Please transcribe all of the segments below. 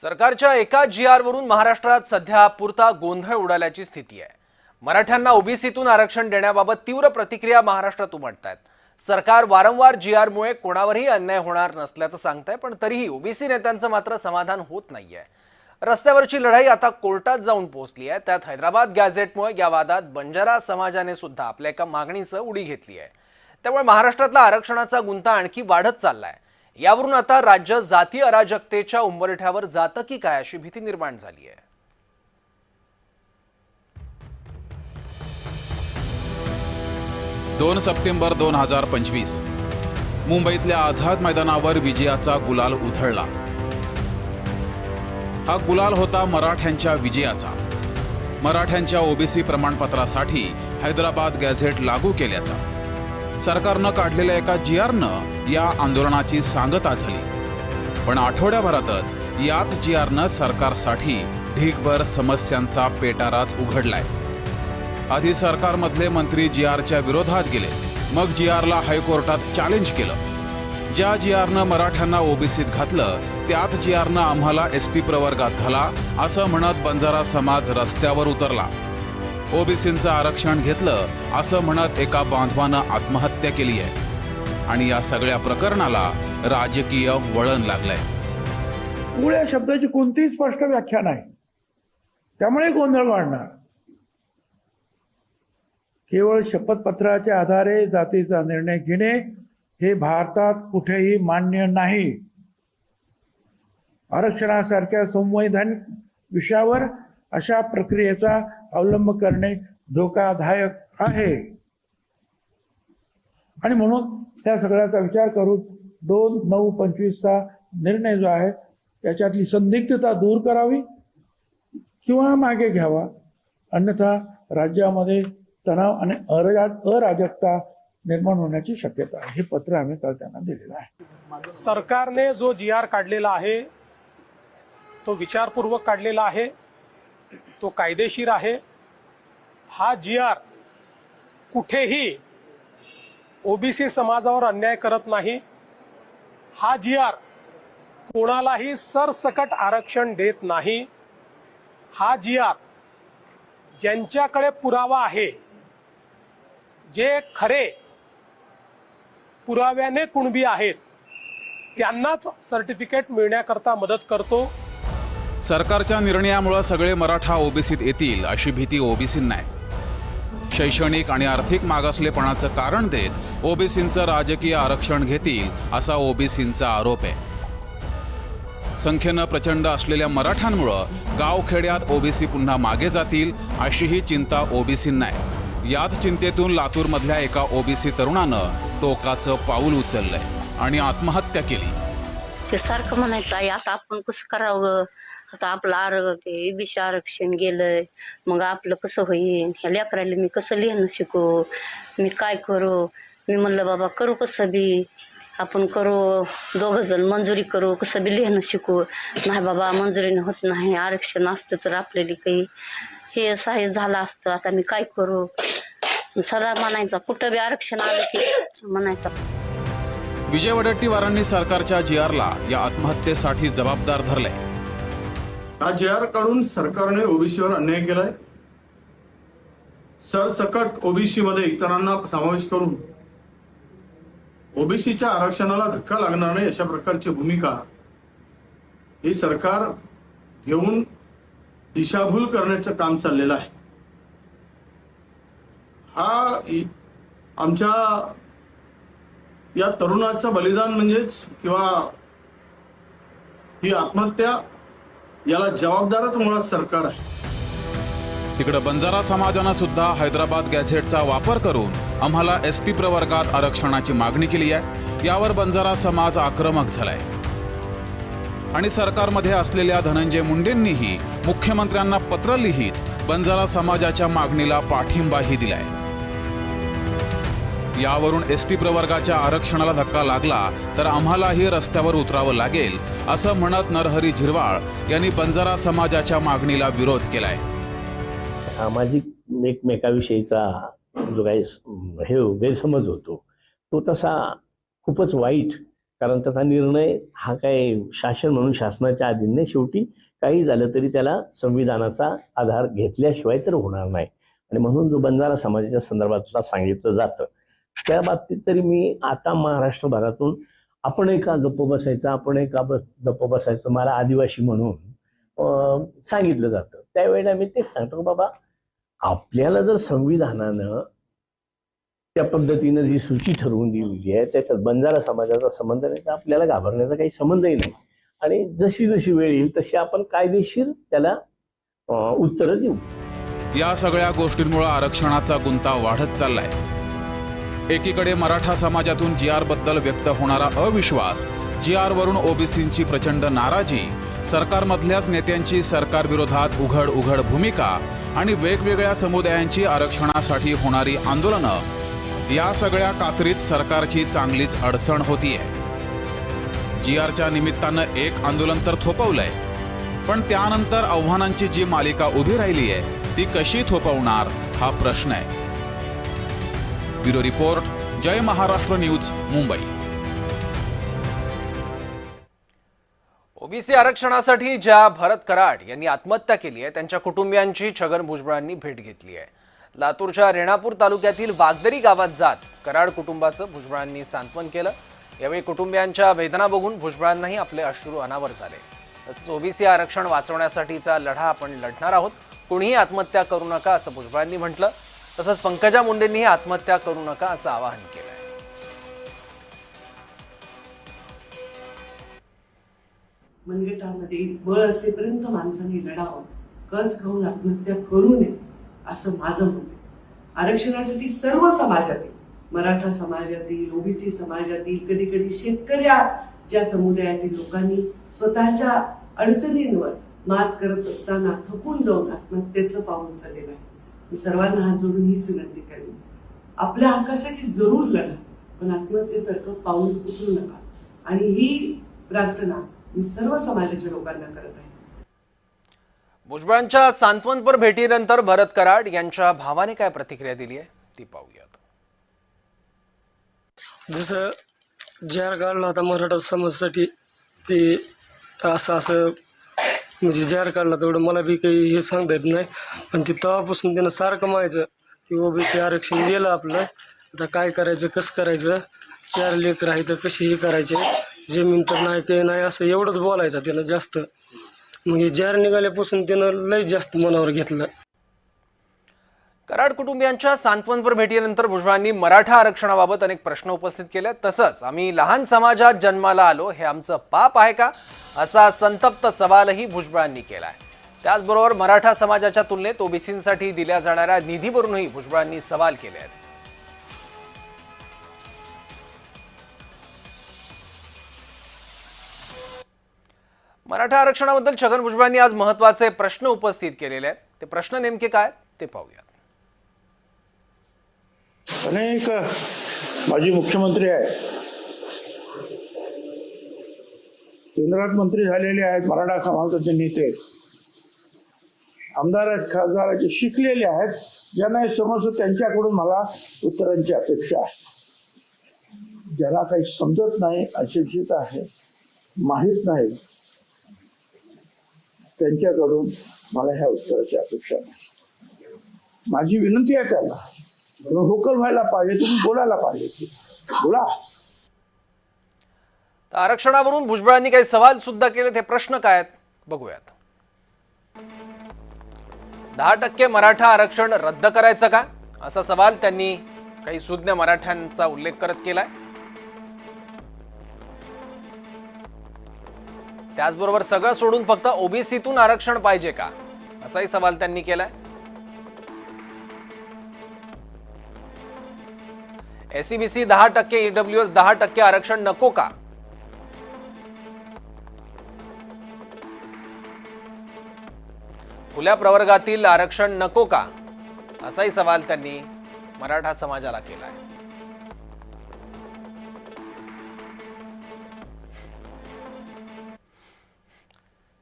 सरकारच्या एका GR वरून महाराष्ट्रात सध्या पुरता गोंधळ उडाल्याची स्थिती आहे। मराठ्यांना ओबीसीतून आरक्षण देण्याबाबत तीव्र प्रतिक्रिया महाराष्ट्रात उमटतात। सरकार वारंवार GR मुळे कोणावरही अन्याय होणार नसल्याचं सांगतंय, पण तरीही ओबीसी नेत्यांचं मात्र समाधान होत नाहीये। रस्त्यावरची लढाई आता कोर्टात जाऊन पोहोचली आहे। त्यात हैदराबाद गॅझेटमुळे या वादात बंजारा समाजाने सुद्धा आपल्या एका मागणीचं उडी घेतली आहे। त्यामुळे महाराष्ट्रातला आरक्षणाचा गुंता आणखी वाढत चाललाय। यावरून आता राज्य जाती अराजकतेच्या उंबरठ्यावर जातं की काय अशी भीती निर्माण झाली आहे। 2 सप्टेंबर 2025 मुंबईतल्या आझाद मैदानावर विजयाचा गुलाल उधळला। हा गुलाल होता मराठ्यांच्या विजयाचा, मराठ्यांच्या ओबीसी प्रमाणपत्रासाठी हैदराबाद गॅझेट लागू केल्याचा। सरकारनं काढलेल्या एका GRनं या आंदोलनाची सांगता झाली, पण आठवड्याभरातच याच GRनं सरकारसाठी ढीगभर समस्यांचा पेटाराच उघडलाय। आधी सरकारमधले मंत्री GRच्या विरोधात गेले, मग GRला हायकोर्टात चॅलेंज केलं। ज्या GRनं मराठ्यांना ओबीसीत घातलं त्याच GRनं आम्हाला ST प्रवर्गात घाला असं म्हणत बंजारा समाज रस्त्यावर उतरला। ओबीसींचं आरक्षण घेतलं असं म्हणत एका बांधवानं आत्महत्या केली आहे आणि या सगळ्या प्रकरणाला राजकीय वळण लागलंय। पुढे शब्दाची कोणतीही स्पष्ट व्याख्या नाही, त्यामुळे गोंधळ वाढणार। केवळ शपथपत्राच्या आधारे जातीचा निर्णय घेणे हे भारतात कुठेही मान्य नाही। आरक्षणासारख्या संवैधानिक विषयावर अशा प्रक्रियेचा अवलंब करणे धोकादायक आहे आणि म्हणून त्या सगळ्याचा विचार करून 2/9/25चा निर्णय जो आहे त्याच्यातली संदिग्धता दूर करावी किंवा मागे घ्यावा, अन्यथा राज्यामध्ये तणाव आणि अराजकता निर्माण होण्याची शक्यता आहे। हे पत्र आम्ही काल त्यांना दिलेलं आहे। सरकारने जो GR काढलेला आहे तो विचारपूर्वक काढलेला आहे, तो कायदेशीर आहे। हा GR कुठेही ओबीसी समाजावर अन्याय करत नाही। हा GR कोणालाही सरसकट आरक्षण देत नाही। हा GR ज्यांच्याकडे पुरावा आहे, जे खरे पुराव्याने कुणबी आहेत, त्यांनाच सर्टिफिकेट मिळण्याकरता मदत करतो। सरकारच्या निर्णयामुळे सगळे मराठा ओबीसीत येतील अशी भीती ओबीसींना आहे। शैक्षणिक आणि आर्थिक मागासलेपणाचं कारण देत ओबीसींचं राजकीय आरक्षण घेतील असा ओबीसींचा आरोप आहे। संख्येनं प्रचंड असलेल्या मराठ्यांमुळे गावखेड्यात ओबीसी पुन्हा मागे जातील अशीही चिंता ओबीसींना आहे। याच चिंतेतून लातूरमधल्या एका ओबीसी तरुणानं टोकाचं पाऊल उचललंय आणि आत्महत्या केली। ते सारखं म्हणायचं आहे आता आपण कसं करावं, आता आपलं ओबीसी आरक्षण गेलंय, मग आपलं कसं होईल, ह्या लेकराला मी कसं लिहिणं शिकू, मी काय करू। मी म्हणलं बाबा करू कसं बी, आपण करू, दोघं जण मंजुरी करू, कसं बी लिहिणं शिकू। नाही बाबा मंजुरीने होत नाही, आरक्षण असतं तर आपल्याला काही हे सहाय्य झालं असतं, आता मी काय करू। सदा म्हणायचा कुठं बी आरक्षण आलं की म्हणायचा। विजय वडेट्टीवारांनी सरकारच्या GRला या आत्महत्येसाठी जबाबदार धरले। हा GR काढून सरकारने ओबीसीवर अन्याय केलाय। सरसकट ओबीसी मध्ये इतरांना समावेश करून ओबीसीच्या आरक्षणाला धक्का लागणार नाही अशा प्रकारची भूमिका हे सरकार घेऊन दिशाभूल करण्याचं काम चाललेलं आहे। हा आमच्या या तरुणाचं बलिदान म्हणजेच किंवा ही आत्महत्या, याला जबाबदारच मुळात सरकार आहे। तिकडे बंजारा समाजानं सुद्धा हैदराबाद गॅझेटचा वापर करून आम्हाला ST प्रवर्गात आरक्षणाची मागणी केली आहे। यावर बंजारा समाज आक्रमक झालाय आणि सरकारमध्ये असलेल्या धनंजय मुंडेंनीही मुख्यमंत्र्यांना पत्र लिहित बंजारा समाजाच्या मागणीला पाठिंबाही दिलाय। यावरून ST प्रवर्गाच्या आरक्षणाला धक्का लागला तर आम्हालाही रस्त्यावर उतरावं लागेल असं म्हणत नरहरी झिरवाळ यांनी बंजारा समाजाच्या मागणीला विरोध केलाय। सामाजिक एकमेकाविषयीचा जो काही गैरसमज होतो तो तसा खूपच वाईट कारण त्याचा निर्णय हा काय शासन म्हणून शासनाच्या अधीन नाही. शेवटी काही झालं तरी त्याला संविधानाचा आधार घेतल्याशिवाय तर होणार नाही. आणि म्हणून जो बंजारा समाजाच्या संदर्भातला सांगितलं जातं त्या बाबतीत तरी मी आता महाराष्ट्रभरातून आपण का गप्प बसायचं, आपण का गप्प बसायचं, मला आदिवासी म्हणून सांगितलं जातं. त्यावेळेला मी तेच सांगतो बाबा, आपल्याला जर संविधानानं त्या पद्धतीनं जी सूची ठरवून दिलेली आहे त्याच्यात बंजारा समाजाचा संबंध नाही, तर आपल्याला घाबरण्याचा काही संबंधही नाही. आणि जशी जशी वेळ येईल तशी आपण कायदेशीर त्याला उत्तरं देऊ. या सगळ्या गोष्टींमुळे आरक्षणाचा गुंता वाढत चाललाय. एकीकडे मराठा समाजातून GR बद्दल व्यक्त होणारा अविश्वास, GR वरून ओबीसींची प्रचंड नाराजी, सरकारमधल्याच नेत्यांची सरकारविरोधात उघड उघड भूमिका आणि वेगवेगळ्या समुदायांची आरक्षणासाठी होणारी आंदोलनं, या सगळ्या कात्रीत सरकारची चांगलीच अडचण होतीये. GRच्या निमित्तानं एक आंदोलन तर थोपवलंय, पण त्यानंतर आव्हानांची जी मालिका उभी राहिली आहे ती कशी थोपवणार हा प्रश्न आहे. ब्युरो रिपोर्ट, जय महाराष्ट्र न्यूज, मुंबई. ओबीसी आरक्षणासाठी ज्या भरत कराड यांनी आत्महत्या केली आहे त्यांच्या कुटुंबियांची छगन भुजबळांनी भेट घेतली आहे. लातूरच्या रेणापूर तालुक्यातील वागदरी गावात जात कराड कुटुंबाचं भुजबळांनी सांत्वन केलं. यावेळी कुटुंबियांच्या वेदना बघून भुजबळांनाही आपले अश्रू अनावर झाले. तसंच ओबीसी आरक्षण वाचवण्यासाठीचा लढा आपण लढणार आहोत, कोणीही आत्महत्या करू नका असं भुजबळांनी म्हटलं. तसंच पंकजा मुंडेंनीही आत्महत्या करू नका असं आवाहन केलं. मनगटामध्ये बळ असेपर्यंत माणसांनी लढावं, कंस खाऊन आत्महत्या करू नये असं माझं म्हणणं आहे. आरक्षणासाठी सर्व समाजातील, मराठा समाजातील, ओबीसी समाजातील, कधी कधी शेतकऱ्या ज्या समुदायातील लोकांनी स्वतःच्या अडचणींवर मात करत असताना थकून जाऊन आत्महत्येचं पाऊल उचललेलं आहे. मी सर्वांना हात जोडून हीच विनंती करेन, आपल्या हक्कासाठी जरूर लढा, पण आत्महत्येसारखं पाऊल उचलू नका. आणि ही प्रार्थना मी सर्व समाजाच्या लोकांना करत आहे. भुजबळांच्या सांत्वनपर भेटीनंतर भरत कराड यांच्या भावाने काय प्रतिक्रिया दिली आहे ती पाहूयात. जसं GR काढला होता मराठा समाजासाठी, ते असं म्हणजे GR काढला तेवढं मला बी काही हे सांगता येत नाही. पण ते तेव्हापासून त्यानं सारखं म्हणायचं की ओबीसी आरक्षण गेलं आपलं, आता काय करायचं, कसं करायचं, 4 लेकरं आहे तर कसे हे करायचे, जमीन तर नाही काही नाही, असं एवढंच बोलायचं त्यानं जास्त. मग GR निघाल्यापासून त्यानं लय जास्त मनावर घेतलं. कराड कुटुंबियांच्या सांत्वनपर भेटीनंतर भुजबळांनी मराठा आरक्षणाबाबत अनेक प्रश्न उपस्थित केले. तसंच आम्ही लहान समाजात जन्माला आलो, हे आमचं पाप आहे का असा संतप्त सवालही भुजबळांनी केलाय. त्याचबरोबर मराठा समाजाच्या तुलनेत ओबीसींसाठी दिल्या जाणाऱ्या निधीवरूनही भुजबळांनी सवाल केले आहेत. मराठा आरक्षणाबद्दल छगन भुजबळांनी आज महत्त्वाचे प्रश्न उपस्थित केलेले आहेत. ते प्रश्न नेमके काय ते पाहूयात. अनेक माजी मुख्यमंत्री आहेत, केंद्रात मंत्री झालेले आहेत, मराठा समाजाचे नेते, आमदार आहेत, खासदार आहेत, जे शिकलेले आहेत, ज्यांना हे समजतं त्यांच्याकडून मला उत्तरांची अपेक्षा आहे. ज्याला काही समजत नाही, अशिक्षित आहे, माहीत नाही, त्यांच्याकडून मला ह्या उत्तराची अपेक्षा नाही. माझी विनंती आहे त्यांना, तुम्ही व्होकल व्हायला पाहिजे, तुम्ही बोलायला पाहिजे, बोला. आरक्षणावरून भुजबळांनी काही सवाल सुद्धा केले. ते प्रश्न काय आहेत बघूयात. 10% मराठा आरक्षण रद्द करायचं का असा सवाल त्यांनी काही सुज्ञ मराठ्यांचा उल्लेख करत केलाय. त्याचबरोबर सगळं सोडून फक्त ओबीसीतून आरक्षण पाहिजे का असाही सवाल त्यांनी केलाय. एससीबीसी 10%, ईडब्ल्यूएस 10% आरक्षण नको का. खुल्या प्रवर्गातील आरक्षण नको का असाही सवाल त्यांनी मराठा समाजाला केलाय.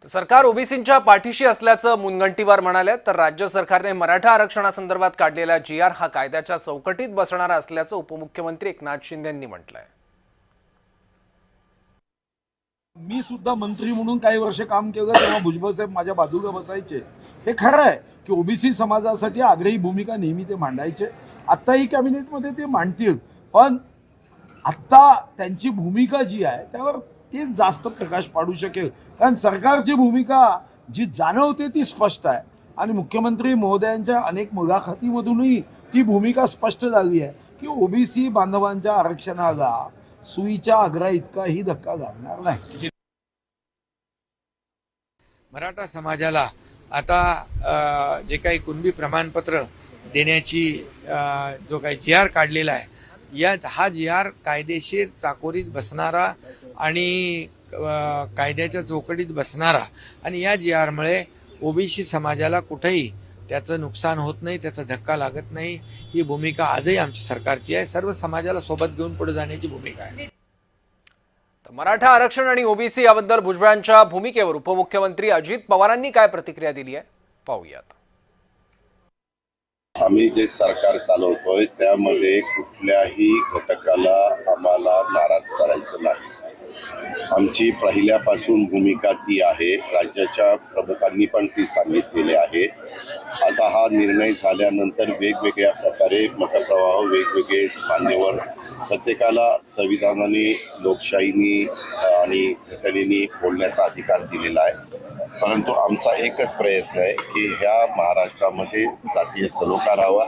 सरकार ओबीसींच्या पाठीशी असल्याचं मुनगंटीवार म्हणाले. तर राज्य सरकारने मराठा आरक्षणासंदर्भात काढलेला GR हा कायद्याच्या चौकटीत बसणारा असल्याचं उपमुख्यमंत्री एकनाथ शिंदे यांनी म्हटलंय. मी सुद्धा मंत्री म्हणून काही वर्ष काम केलं तेव्हा भुजबळ साहेब माझ्या बाजूला बसायचे. हे खरं आहे की ओबीसी समाजासाठी आग्रही भूमिका नेहमी ते मांडायचे. आत्ताही कॅबिनेटमध्ये ते मांडतील, पण आत्ता त्यांची भूमिका जी आहे त्यावर ते जास्त प्रकाश पाडू शकेल. कारण सरकारची भूमिका जी जाणवते ती स्पष्ट आहे आणि मुख्यमंत्री महोदयांच्या अनेक मुलाखतीमधूनही ती भूमिका स्पष्ट झाली आहे की ओबीसी बांधवांच्या आरक्षणाला सुईच्या आग्रा इतकाही धक्का लागणार नाही. मराठा समाजाला आता जे काही कुणबी प्रमाणपत्र देण्याची जो काही जी आर काढलेला आहे, हा जी आर कायदेशीर चाकोरीत बसणारा आणि कायद्याच्या चौकटीत बसणारा आणि या जी आरमुळे ओबीसी समाजाला कुठेही त्याचं नुकसान होत नाही, त्याचा धक्का लागत नाही. ही भूमिका आजही आमच्या सरकारची आहे. सर्व समाजाला सोबत घेऊन पुढे जाण्याची भूमिका आहे. मराठा आरक्षण आणि ओबीसी याबद्दल भुजबळांच्या भूमिकेवर उपमुख्यमंत्री अजित पवारांनी काय प्रतिक्रिया दिली आहे पाहूयात. आम्ही जे सरकार चालवतोय त्यामध्ये कुठल्याही घटकाला आम्हाला नाराज करायचं नाही. आमची पहिल्यापासून भूमिका ती आहे, राज्याच्या प्रमुखांनी पण ती सांगितलेली आहे. आता हा निर्णय झाल्यानंतर वेगवेगळ्या प्रकारे मतप्रवाह, वेगवेगळे मान्यवर प्रत्येकाला संविधानाने, लोकशाहीनी आणि घटनेने बोलण्याचा अधिकार दिलेला आहे. परंतु आमचा एकच प्रयत्न आहे की ह्या महाराष्ट्रामध्ये जातीय सलोखा राहावा,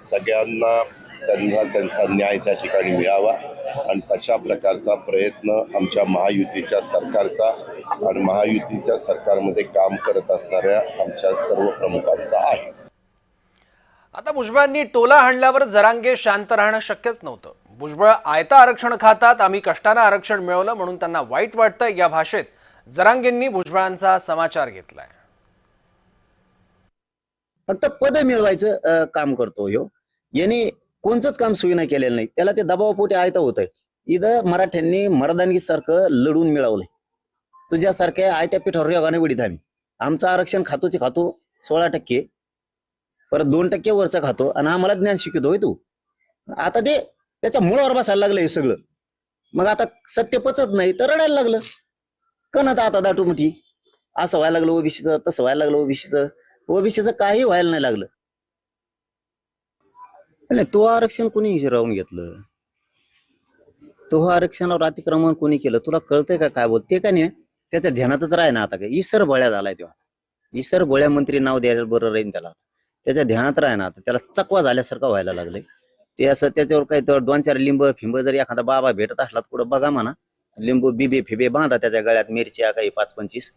सगळ्यांना त्यांचा न्याय त्या ठिकाणी मिळावा आणि तशा प्रकारचा प्रयत्न आमच्या महायुतीच्या सरकारचा आणि महायुतीच्या सरकारमध्ये काम करत असणाऱ्या आमच्या सर्व प्रमुखांचा आहे. आता भुजबळांनी टोला हाणल्यावर जरांगे शांत राहणं शक्यच नव्हतं. भुजबळ आयता आरक्षण खातात, आम्ही कष्टानं आरक्षण मिळवलं म्हणून त्यांना वाईट वाटतंय, या भाषेत जरांगेंनी भुजबळांचा समाचार घेतलाय. फक्त पद मिळवायचं काम करतो ह्यो. याने कोणचंच काम सुविधा केलेलं नाही. त्याला ते दबावापोटी आयतं होतंय. इथं मराठ्यांनी मर्दानगीसारखं लढून मिळवलंय. तुझ्यासारख्या आयत्या पिठावर योगाने वडीत आम्ही. आमचं आरक्षण खातोचे खातो 16%, परत 2% वरचं खातो आणि आम्हाला ज्ञान शिकवतोय तू. आता ते त्याच्या मुळावर बसायला लागलं हे सगळं. मग आता सत्य पचत नाही तर रडायला लागलं. कणत आता दाटूमुठी असं व्हायला लागलं ओबीसीचं, तसं व्हायला लागलं ओबीसीचं. ओबीसीचं काही व्हायला नाही लागलं. नाही, तो आरक्षण कोणी हिरावून घेतलं? तो आरक्षणावर अतिक्रमण कोणी केलं? तुला कळतंय का काय बोलते का नाही? त्याच्या ध्यानातच राह ना. आता काय इसर बळ्या झालाय तेव्हा. इसर बळ्या मंत्री नाव द्यायला बरं राहील त्याला. त्याच्या ध्यानात राह ना. आता त्याला चकवा झाल्यासारखं व्हायला लागलंय ते. असं त्याच्यावर काही तर 2-4 लिंब फिंब जर एखादा बाबा भेटत असला तर कुठं बघा म्हणा, लिंबू बिबे फिबे बांधा त्याच्या गळ्यात, मिरच्या काही 5-25.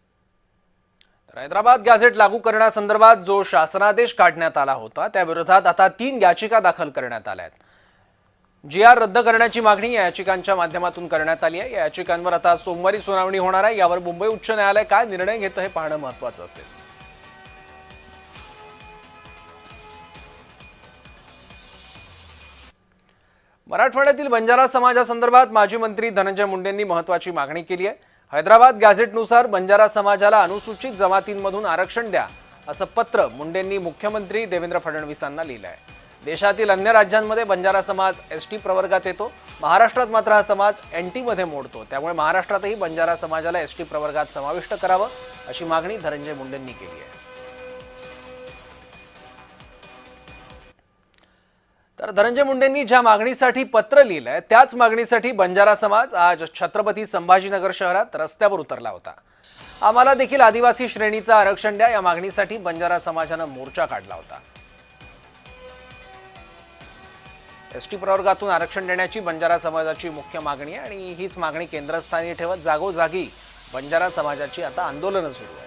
हैदराबाद गॅझेट लागू करण्यासंदर्भात जो शासनादेश काढण्यात आला होता त्याविरोधात आता 3 याचिका दाखल करण्यात आल्या आहेत. जी आर रद्द करण्याची मागणी या याचिकांच्या माध्यमातून करण्यात आली आहे. या याचिकांवर आता सोमवारी सुनावणी होणार आहे. यावर मुंबई उच्च न्यायालय काय निर्णय घेतं हे पाहणं महत्त्वाचं असेल. मराठवाड्यातील बंजारा समाजासंदर्भात माजी मंत्री धनंजय मुंडेंनी महत्त्वाची मागणी केली आहे. हैदराबाद गॅझेटनुसार बंजारा समाजाला अनुसूचित जमातींमधून आरक्षण द्या असं पत्र मुंडेंनी मुख्यमंत्री देवेंद्र फडणवीसांना लिहिलं आहे. देशातील अन्य राज्यांमध्ये बंजारा समाज एसटी प्रवर्गात येतो, महाराष्ट्रात मात्र हा समाज एनटी मध्ये मोडतो. त्यामुळे महाराष्ट्रातही बंजारा समाजाला एसटी प्रवर्गात समाविष्ट करावं अशी मागणी धनंजय मुंडेंनी केली आहे. तर धनंजय मुंडेंनी ज्या मागणीसाठी पत्र लिहिलंय त्याच मागणीसाठी बंजारा समाज आज छत्रपती संभाजीनगर शहरात रस्त्यावर उतरला होता. आम्हाला देखील आदिवासी श्रेणीचं आरक्षण द्या या मागणीसाठी बंजारा समाजानं मोर्चा काढला होता. एसटी प्रवर्गातून आरक्षण देण्याची बंजारा समाजाची मुख्य मागणी आहे आणि हीच मागणी केंद्रस्थानी ठेवत जागोजागी बंजारा समाजाची आता आंदोलनं सुरू आहेत.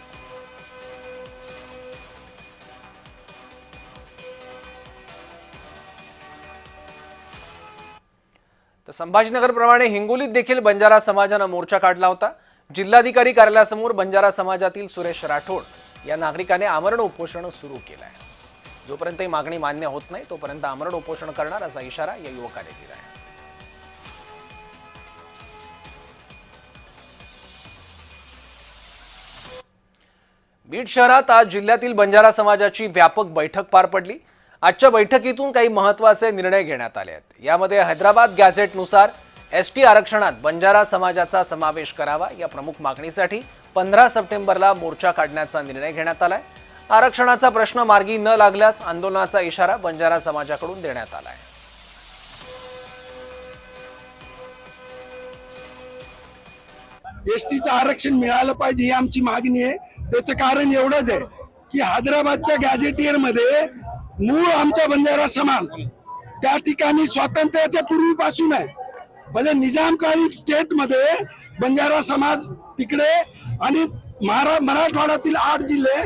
तर संभाजीनगरप्रमाणे हिंगोलीत देखील बंजारा समाजानं मोर्चा काढला होता. जिल्हाधिकारी कार्यालयासमोर बंजारा समाजातील सुरेश राठोड या नागरिकाने आमरण उपोषण सुरू केलं आहे. जोपर्यंत ही मागणी मान्य होत नाही तोपर्यंत आमरण उपोषण करणार असा इशारा या युवकाने दिला आहे. बीड शहरात आज जिल्ह्यातील बंजारा समाजाची व्यापक बैठक पार पडली. आजच्या बैठकीतून काही महत्त्वाचे निर्णय घेण्यात आले आहेत. यामध्ये हैदराबाद गॅझेटनुसार एसटी आरक्षणात बंजारा समाजाचा समावेश करावा या प्रमुख मागणीसाठी 15 सप्टेंबरला मोर्चा काढण्याचा निर्णय घेण्यात आलाय. आरक्षणाचा प्रश्न मार्गी न लागल्यास आंदोलनाचा इशारा बंजारा समाजाकडून देण्यात आलाय. एसटीचं आरक्षण मिळालं पाहिजे ही आमची मागणी आहे. त्याचं कारण एवढंच आहे की हैदराबादच्या गॅझेटियर मध्ये मूळ आमचा बंजारा समाज त्या ठिकाणी स्वातंत्र्याच्या पूर्वीपासून आहे. म्हणजे निजामकालीन स्टेट मध्ये बंजारा समाज तिकडे आणि मराठवाड्यातील 8 जिल्हे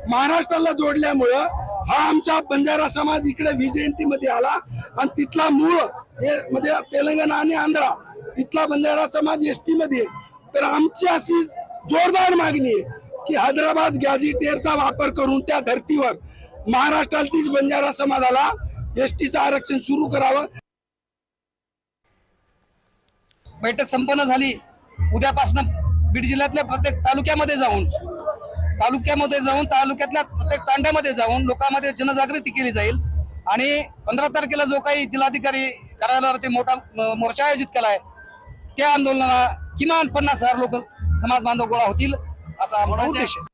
महाराष्ट्राला जोडल्यामुळं हा आमचा बंजारा समाज इकडे व्हीजेएनटी मध्ये आला आणि तिथला मूळ म्हणजे तेलंगणा आणि आंध्रा तिथला बंजारा समाज एसटी मध्ये. तर आमची अशी जोरदार मागणी आहे की हैदराबाद गॅझेटियरचा वापर करून त्या धर्तीवर महाराष्ट्रातील बंजारा समाजाला एसटीचं आरक्षण सुरू करावं. बैठक संपन्न झाली. उद्यापासून बीड जिल्ह्यातल्या प्रत्येक तालुक्यामध्ये जाऊन तालुक्यातल्या प्रत्येक तांड्यामध्ये जाऊन लोकांमध्ये जनजागृती केली जाईल आणि 15 तारखेला जो काही जिल्हाधिकारी कार्यालयावरती मोठा मोर्चा आयोजित केलाय त्या आंदोलनाला किमान 50,000 लोक समाज बांधव गोळा होतील असा आमचा उद्देश आहे.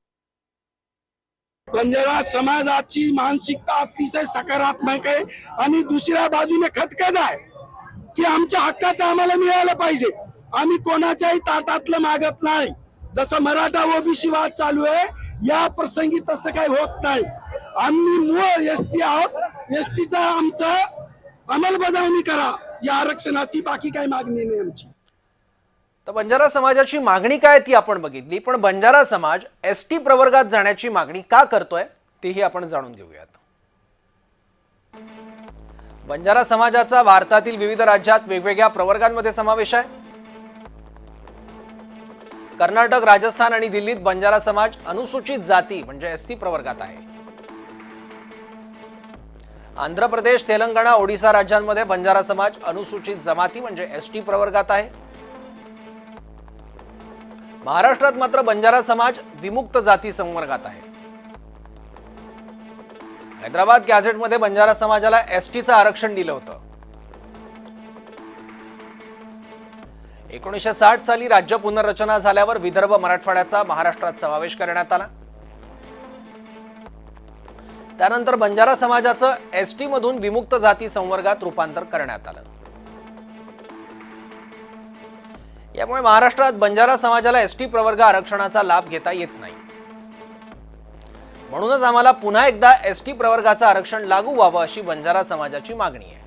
बंजारा समाजाची मानसिकता अतिशय सकारात्मक आहे आणि दुसऱ्या बाजूने खतखत आहे की आमच्या हक्काचं आम्हाला मिळालं पाहिजे. आम्ही कोणाच्याही ताटातलं मागत नाही. जसं मराठा ओबीसी वाद चालू आहे या प्रसंगी तसं काही होत नाही. आम्ही मूळ एसटी आहोत. एसटीचा आमचं अंमलबजावणी करा या आरक्षणाची, बाकी काही मागणी नाही आमची. तर बंजारा समाजाची मागणी काय ती आपण बघितली, पण बंजारा समाज एसटी प्रवर्गात जाण्याची मागणी का करतोय तेही आपण जाणून घेऊयात. बंजारा समाजाचा भारतातील विविध राज्यात वेगवेगळ्या प्रवर्गांमध्ये समावेश आहे. कर्नाटक, राजस्थान आणि दिल्लीत बंजारा समाज अनुसूचित जाती म्हणजे एससी प्रवर्गात आहे. आंध्र प्रदेश, तेलंगणा, ओडिशा राज्यांमध्ये बंजारा समाज अनुसूचित जमाती म्हणजे एसटी प्रवर्गात आहे. महाराष्ट्रात मात्र बंजारा समाज विमुक्त जाती संवर्गात आहे. हैदराबाद गॅझेटमध्ये बंजारा समाजाला एसटीचं आरक्षण दिलं होतं. 1960 साली राज्य पुनर्रचना झाल्यावर विदर्भ, मराठवाड्याचा महाराष्ट्रात समावेश करण्यात आला. त्यानंतर बंजारा समाजाचं एसटी मधून विमुक्त जाती संवर्गात रूपांतर करण्यात आलं. यामुळे महाराष्ट्रात बंजारा समाजाला एसटी प्रवर्ग आरक्षणाचा लाभ घेता येत नाही. म्हणूनच आम्हाला पुन्हा एकदा एसटी प्रवर्गाचं आरक्षण लागू व्हावं अशी बंजारा समाजाची मागणी आहे.